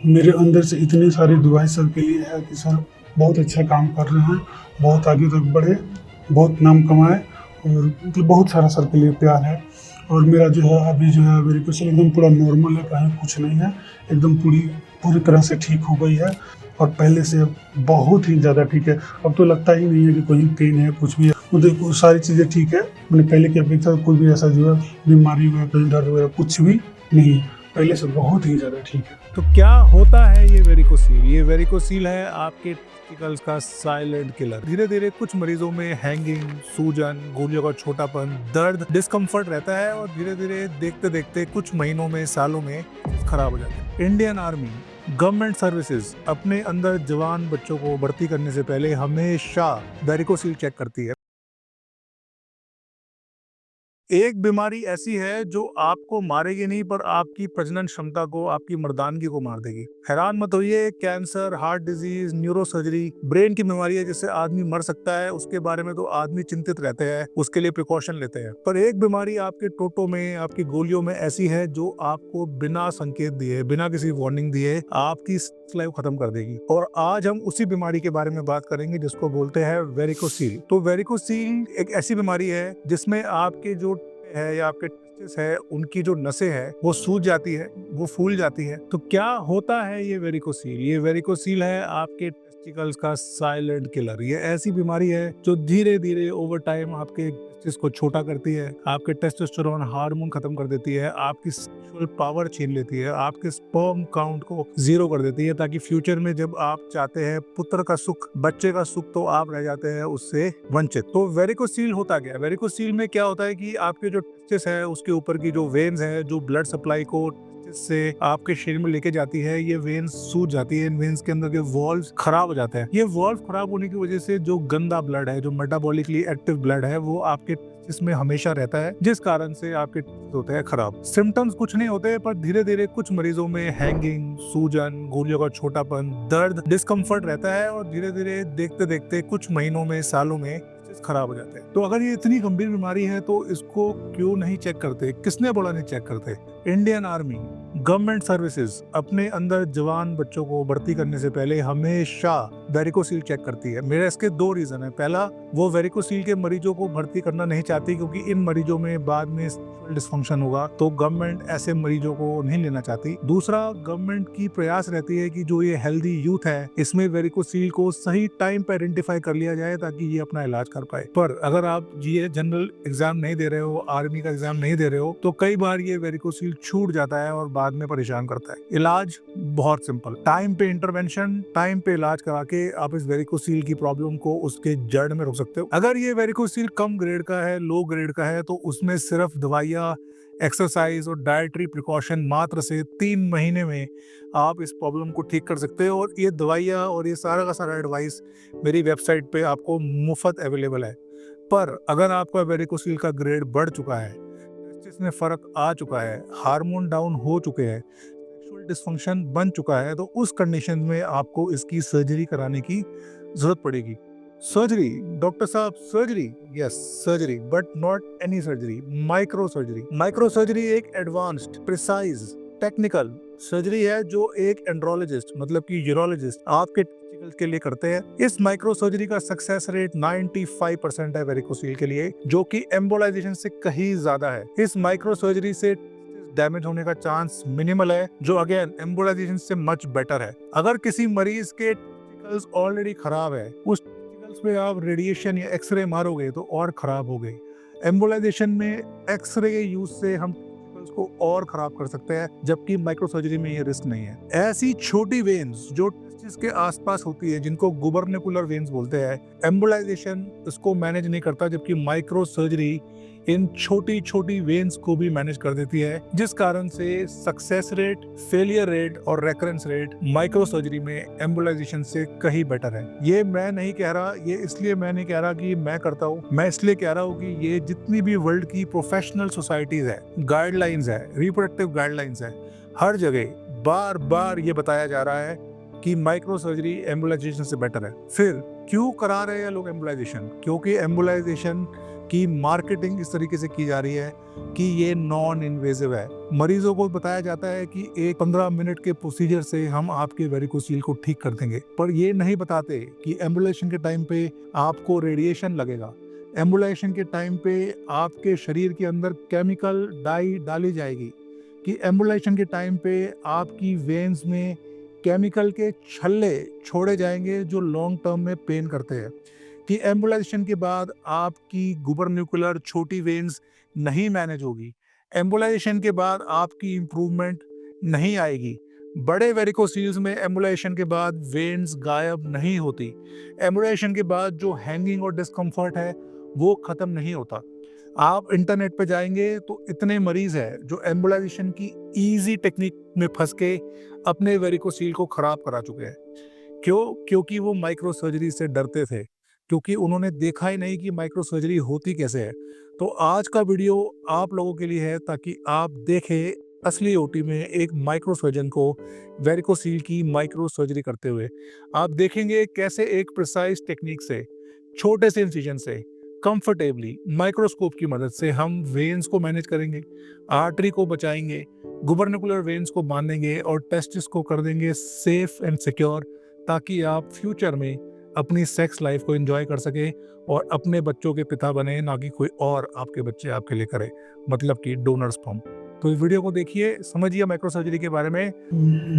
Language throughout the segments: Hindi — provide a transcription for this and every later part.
मेरे अंदर से इतनी सारी दुआएं सर के लिए है कि सर बहुत अच्छा काम कर रहे हैं, बहुत आगे तक बढ़े, बहुत नाम कमाए और मतलब बहुत सारा सर के लिए प्यार है। और मेरा जो है अभी जो है मेरी क्वेश्चन एकदम पूरा नॉर्मल है, कहीं कुछ नहीं है, एकदम पूरी तरह से ठीक हो गई है और पहले से अब बहुत ही ज़्यादा ठीक है। अब तो लगता ही नहीं है कि कोई पेन है, कुछ भी है, मतलब वो सारी चीज़ें ठीक है। मैंने पहले की अपेक्षा कोई भी ऐसा जो है बीमारी हुआ, कहीं दर्द वगैरह कुछ भी नहीं है, पहले से बहुत ही ज़्यादा ठीक है। तो क्या होता है ये वेरिकोसील? ये वेरिकोसील है आपके टेस्टिकल्स का साइलेंट किलर। धीरे धीरे कुछ मरीजों में हैंगिंग, सूजन, गोलियों का छोटापन, दर्द, डिस्कम्फर्ट रहता है और धीरे धीरे देखते देखते कुछ महीनों में, सालों में खराब हो जाता है। इंडियन आर्मी, गवर्नमेंट सर्विसेज अपने अंदर जवान बच्चों को भर्ती करने से पहले हमेशा वेरिकोसील चेक करती है। एक बीमारी ऐसी है जो आपको मारेगी नहीं पर आपकी प्रजनन क्षमता को, आपकी मर्दानगी को मार देगी। हैरान मत होइए, cancer, heart disease, neuro surgery, brain की बीमारी है जिससे आदमी मर सकता है, उसके बारे में तो आदमी चिंतित रहते हैं, उसके लिए प्रिकॉशन लेते हैं। पर एक बीमारी आपके टोटो में, आपकी गोलियों में ऐसी है जो आपको बिना संकेत दिए, बिना किसी वार्निंग दिए आपकी लाइफ खत्म कर देगी। और आज हम उसी बीमारी के बारे में बात करेंगे जिसको बोलते हैं वेरिकोसील। तो वेरिकोसील एक ऐसी बीमारी है जिसमें आपके जो है या आपके टेस्टिस है, उनकी जो नसें है वो सूज जाती है, वो फूल जाती है। तो क्या होता है ये वेरिकोसील? ये वेरिकोसील है आपके टेस्टिकल्स का साइलेंट किलर। ये ऐसी बीमारी है जो धीरे धीरे ओवर टाइम आपके टेस्टिस को छोटा करती है, आपके टेस्टोस्टेरोन हार्मोन खत्म कर देती है, आपकी सेक्सुअल पावर छीन लेती है, आपके स्पर्म काउंट को जीरो कर देती है, ताकि फ्यूचर में जब आप चाहते हैं पुत्र का सुख, बच्चे का सुख, तो आप रह जाते हैं उससे वंचित। तो वेरिकोसील होता क्या है? वेरिकोसील में क्या होता है कि आपके जो टेस्टिस है उसके ऊपर की जो वेन्स है, जो ब्लड सप्लाई को से आपके शरीर में लेके जाती है, ये वेन्स सूज जाती है। इन वेन्स के अंदर के वॉल्व्स खराब हो जाते हैं। ये वॉल्व खराब होने की वजह से जो गंदा ब्लड है, जो मेटाबॉलिकली एक्टिव ब्लड है, वो आपके इसमें हमेशा रहता है, जिस कारण से आपके होते हैं खराब। सिम्टम्स कुछ नहीं होते, पर धीरे धीरे कुछ मरीजों में हैंगिंग, सूजन, गोलियों का छोटापन, दर्द, डिस्कम्फर्ट रहता है और धीरे धीरे देखते देखते कुछ महीनों में, सालों में खराब हो जाते हैं। तो अगर ये इतनी गंभीर बीमारी है तो इसको क्यों नहीं चेक करते? किसने बोला नहीं चेक करते? इंडियन आर्मी, गवर्नमेंट सर्विसेज अपने अंदर जवान बच्चों को भर्ती करने से पहले हमेशा वेरिकोसील चेक करती है। मेरे इसके दो रीजन है। पहला, वो वेरिकोसील के मरीजों को भर्ती करना नहीं चाहती क्योंकि इन मरीजों में बाद में डिस्फंक्शन होगा, तो गवर्नमेंट ऐसे मरीजों को नहीं लेना चाहती। दूसरा, गवर्नमेंट की प्रयास रहती है कि जो ये हेल्दी यूथ है इसमें वेरिकोसील को सही टाइम पे आइडेंटिफाई कर लिया जाए ताकि ये अपना इलाज कर पाए। पर अगर आप ये जनरल एग्जाम नहीं दे रहे हो, आर्मी का एग्जाम नहीं दे रहे हो, तो कई बार ये वेरिकोसील छूट जाता है और बाद में परेशान करता है। इलाज बहुत सिंपल, टाइम पे इंटरवेंशन, टाइम पे इलाज करा के आप इस वेरिकोसील की प्रॉब्लम को उसके जड़ में रोक सकते हो। अगर ये वेरिकोसील कम ग्रेड का है, लो ग्रेड का है, तो उसमें सिर्फ दवाइयाँ, एक्सरसाइज और डाइटरी प्रिकॉशन मात्र से 3 महीने में आप इस प्रॉब्लम को ठीक कर सकते हो। और ये दवाइयाँ और ये सारा का सारा एडवाइस मेरी वेबसाइट पे आपको मुफ्त अवेलेबल है। पर अगर आपका वेरिकोसील का ग्रेड बढ़ चुका है, इसमें फर्क आ चुका है, हार्मोन डाउन हो चुके हैं, सेक्सुअल डिस्फंक्शन बन चुका है, तो उस कंडीशन में आपको इसकी सर्जरी कराने की जरूरत पड़ेगी। सर्जरी, डॉक्टर साहब surgery? Yes, surgery, but not any surgery, micro surgery. Micro surgery एक एडवांस्ड, प्रिसाइज, टेक्निकल सर्जरी है जो एक एंड्रोलॉजिस्ट मतलब कि यूरोलॉजिस्ट आपके टेस्टिकल्स के लिए करते हैं। इस माइक्रो सर्जरी का सक्सेस रेट 95% है वेरिकोसील के लिए, जो कि एम्बोलाइजेशन से कहीं ज्यादा है। इस माइक्रो सर्जरी से डैमेज होने का चांस मिनिमल है, जो अगेन एम्बोलाइजेशन से मच बेटर है। अगर किसी मरीज के टेस्टिकल्स ऑलरेडी खराब है, उस टेस्टिकल्स पे आप रेडिएशन या एक्सरे मारोगे तो और खराब हो गई। एम्बोलाइजेशन में एक्सरे यूज से हम टेस्टिकल्स को और खराब कर सकते हैं, जबकि माइक्रो सर्जरी में ये रिस्क नहीं है। ऐसी छोटी वेन्स जो टेस्टिस के आसपास होती है, जिनको गुबर्निकुलर वेन्स बोलते हैं, एम्बोलाइजेशन इसको मैनेज नहीं करता, जबकि माइक्रो सर्जरी इन छोटी छोटी वेन्स को भी मैनेज कर देती है, जिस कारण से सक्सेस रेट, फेलियर रेट और रेकरेंस रेट माइक्रो सर्जरी में एम्बोलाइजेशन से कहीं बेटर है। ये मैं नहीं कह रहा, ये इसलिए मैं नहीं कह रहा कि मैं करता हूँ, मैं इसलिए कह रहा हूँ कि ये जितनी भी वर्ल्ड की प्रोफेशनल सोसाइटीज है, गाइडलाइंस है, रिप्रोडक्टिव गाइडलाइंस है, हर जगह बार बार ये बताया जा रहा है कि माइक्रो सर्जरी एम्बोलाइजेशन से बेटर है। फिर क्यों करा रहे हैं लोग एम्बोलाइजेशन? क्योंकि एम्बोलाइजेशन कि मार्केटिंग इस तरीके से की जा रही है कि ये नॉन इन्वेजिव है। मरीजों को बताया जाता है कि एक 15 मिनट के प्रोसीजर से हम आपके वेरिकोसील को ठीक कर देंगे, पर ये नहीं बताते कि एम्बुलेशन के टाइम पे आपको रेडिएशन लगेगा, एम्बुलेशन के टाइम पे आपके शरीर के अंदर केमिकल डाई डाली जाएगी, कि एम्बुलेशन के टाइम पे आपकी वेन्स में केमिकल के छल्ले छोड़े जाएंगे जो लॉन्ग टर्म में पेन करते हैं, कि एम्बुलेशन के बाद आपकी गुबरन्यूकुलर छोटी वेन्स नहीं मैनेज होगी, एम्बुलाइजेशन के बाद आपकी इम्प्रूवमेंट नहीं आएगी, बड़े वेरिकोसील्स में एम्बुलाइजेशन के बाद वेन्स गायब नहीं होती, एम्बुलाइजेशन के बाद जो हैंगिंग और डिस्कम्फर्ट है वो ख़त्म नहीं होता। आप इंटरनेट पे जाएंगे तो इतने मरीज हैं जो एम्बुलाइजेशन की ईजी टेक्निक में फंस के अपने वेरिकोसील को ख़राब करा चुके हैं। क्यों? क्योंकि वो माइक्रो सर्जरी से डरते थे, क्योंकि उन्होंने देखा ही नहीं कि माइक्रो सर्जरी होती कैसे है। तो आज का वीडियो आप लोगों के लिए है ताकि आप देखें असली ओटी में एक माइक्रो सर्जन को वेरिकोसील की माइक्रो सर्जरी करते हुए। आप देखेंगे कैसे एक प्रिसाइज टेक्निक से, छोटे से इंसिजन से कंफर्टेबली माइक्रोस्कोप की मदद से हम वेन्स को मैनेज करेंगे, आर्टरी को बचाएंगे, गुबरनिकुलर वेन्स को बांधेंगे और टेस्टिस को कर देंगे सेफ एंड सिक्योर, ताकि आप फ्यूचर में अपनी सेक्स लाइफ को एंजॉय कर सके और अपने बच्चों के पिता बने, ना कि कोई और आपके बच्चे आपके लिए करे, मतलब कि डोनर स्पर्म। तो इस वीडियो को देखिए, समझिए माइक्रो सर्जरी के बारे में।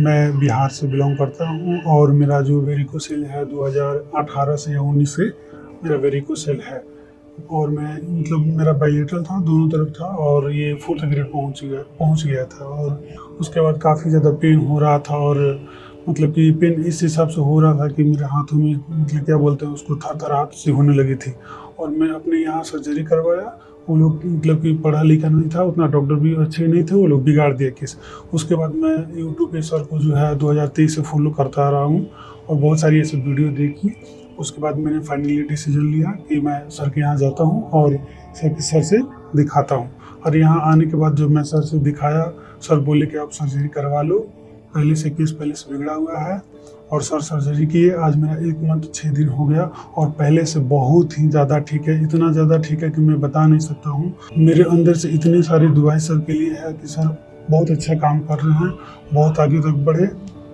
मैं बिहार से बिलोंग करता हूँ और मेरा जो वेरिकोसेल है 2018 से या 19 से मेरा वेरिकोसेल है, और मैं मतलब मेरा बाइलेटरल था, दोनों तरफ था, और ये 4th ग्रेड पहुँच गया था। और उसके बाद काफ़ी ज़्यादा पेन हो रहा था, और मतलब कि पेन इस हिसाब से हो रहा था कि मेरे हाथों में मतलब क्या बोलते हैं उसको, थरथराहट सी होने लगी थी। और मैं अपने यहाँ सर्जरी करवाया, वो लोग मतलब कि पढ़ा लिखा नहीं था उतना, डॉक्टर भी अच्छे नहीं थे, वो लोग बिगाड़ दिया केस। उसके बाद मैं यूट्यूब पे सर को जो है 2023 से फॉलो करता रहा हूँ और बहुत सारी ऐसी वीडियो देखी। उसके बाद मैंने फाइनली डिसीजन लिया कि मैं सर के यहाँ जाता हूँ और सर से दिखाता हूँ। और यहाँ आने के बाद जब मैं सर से दिखाया, सर बोले कि आप सर्जरी करवा लो, पहले से केस पहले से बिगड़ा हुआ है। और सर सर्जरी किए, आज मेरा 1 मंथ 6 दिन हो गया और पहले से बहुत ही ज़्यादा ठीक है, इतना ज़्यादा ठीक है कि मैं बता नहीं सकता हूँ। मेरे अंदर से इतनी सारी दुआएं सर के लिए है कि सर बहुत अच्छा काम कर रहे हैं, बहुत आगे तक बढ़े,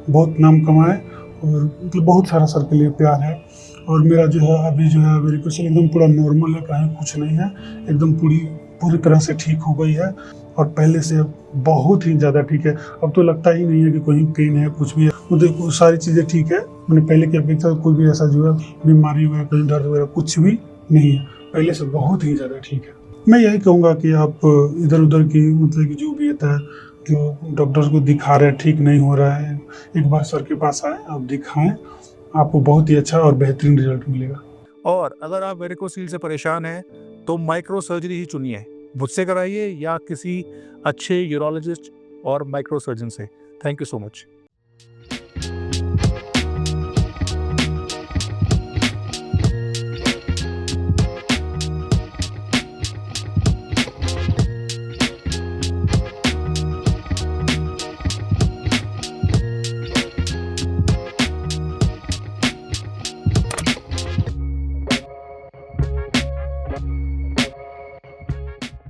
बहुत नाम कमाए, और मतलब बहुत सारा सर के लिए प्यार है। और मेरा जो है अभी जो है वेरिकोसेल एकदम पूरा नॉर्मल है, कहीं कुछ नहीं है, एकदम पूरी तरह से ठीक हो गई है और पहले से बहुत ही ज़्यादा ठीक है। अब तो लगता ही नहीं है कि कोई पेन है, कुछ भी है, मतलब सारी चीज़ें ठीक है। मैंने पहले की अपेक्षा कोई भी ऐसा जो है बीमारी वगैरह, कहीं दर्द वगैरह कुछ भी नहीं है, पहले से बहुत ही ज़्यादा ठीक है। मैं यही कहूँगा कि आप इधर उधर की मतलब कि जो भी होता है, जो डॉक्टर्स को दिखा रहे हैं ठीक नहीं हो रहा है, एक बार सर के पास आए, आप दिखाएं, आपको बहुत ही अच्छा और बेहतरीन रिजल्ट मिलेगा। और अगर आप वेरिकोसील से परेशान हैं तो माइक्रो सर्जरी ही चुनिए, मुझसे कराइए या किसी अच्छे यूरोलॉजिस्ट और माइक्रो सर्जन से। Thank you so much.